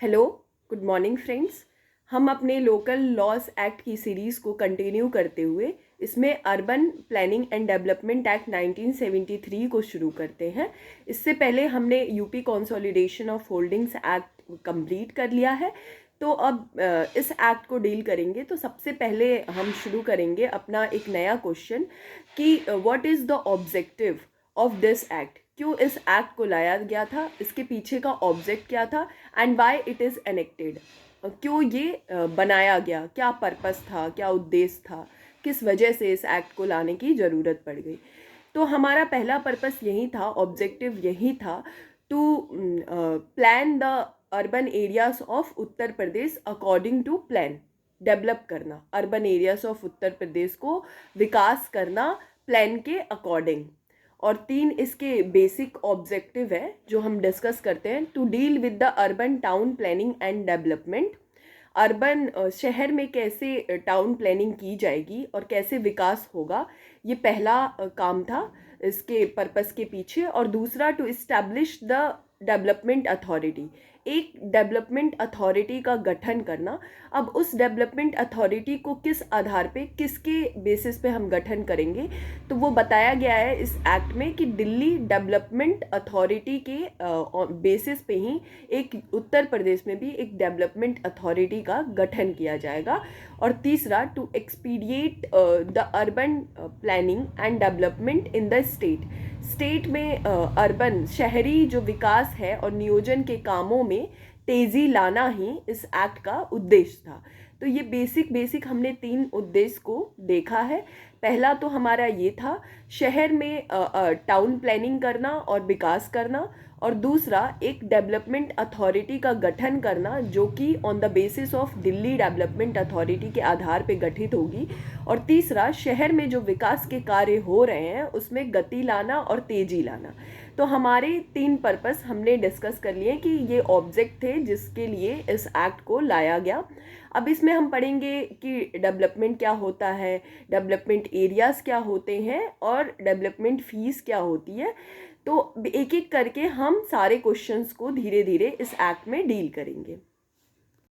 Hello, good morning friends. हम अपने local laws act की सीरीज़ को कंटिन्यू करते हुए इसमें urban planning and development act 1973 को शुरू करते हैं। इससे पहले हमने UP consolidation of holdings act complete कर लिया है। तो अब इस एक्ट को डील करेंगे। तो सबसे पहले हम शुरू करेंगे अपना एक नया क्वेश्चन कि what is the objective of this act. क्यों इस एक्ट को लाया गया था, इसके पीछे का ऑब्जेक्ट क्या था and why it is enacted. क्यों ये बनाया गया, क्या पर्पस था, क्या उद्देश्य था, किस वजह से इस एक्ट को लाने की ज़रूरत पड़ गई। तो हमारा पहला पर्पस यही था, ऑब्जेक्टिव यही था, to plan the urban areas of Uttar Pradesh according to plan. Develop करना, urban areas of Uttar Pradesh को विकास करना प्लान के अकॉर्डिंग। और 3 इसके बेसिक ऑब्जेक्टिव है जो हम डिस्कस करते हैं। To deal with the urban town planning and development. Urban शहर में कैसे टाउन प्लानिंग की जाएगी और कैसे विकास होगा, ये पहला काम था इसके पर्पस के पीछे। और दूसरा, to establish the development authority, एक डेवलपमेंट अथॉरिटी का गठन करना। अब उस डेवलपमेंट अथॉरिटी को किस आधार पे, किसके बेसिस पे हम गठन करेंगे, तो वो बताया गया है इस एक्ट में कि दिल्ली डेवलपमेंट अथॉरिटी के बेसिस पे ही एक उत्तर प्रदेश में भी एक डेवलपमेंट अथॉरिटी का गठन किया जाएगा। और तीसरा, to expedite the urban planning and development in the state में अर्बन शहरी जो विकास है और नियोजन के कामों में तेज़ी लाना ही इस एक्ट का उद्देश्य था। तो ये बेसिक हमने 3 उद्देश्य को देखा है। पहला तो हमारा ये था, शहर में टाउन प्लानिंग करना और विकास करना। और दूसरा, एक डेवलपमेंट अथॉरिटी का गठन करना जो कि on the basis of Delhi development authority के आधार पे गठित होगी। और तीसरा, शहर में जो विकास के कार्य हो रहे हैं उसमें गति लाना और तेज़ी लाना। तो हमारे 3 पर्पस हमने डिस्कस कर लिए कि ये ऑब्जेक्ट थे जिसके लिए इस एक्ट को लाया गया। अब इसमें हम पढ़ेंगे कि डेवलपमेंट क्या होता है, डेवलपमेंट एरियाज़ क्या होते हैं और डेवलपमेंट फीस क्या होती है। तो एक एक करके हम सारे क्वेश्चंस को धीरे धीरे इस एक्ट में डील करेंगे।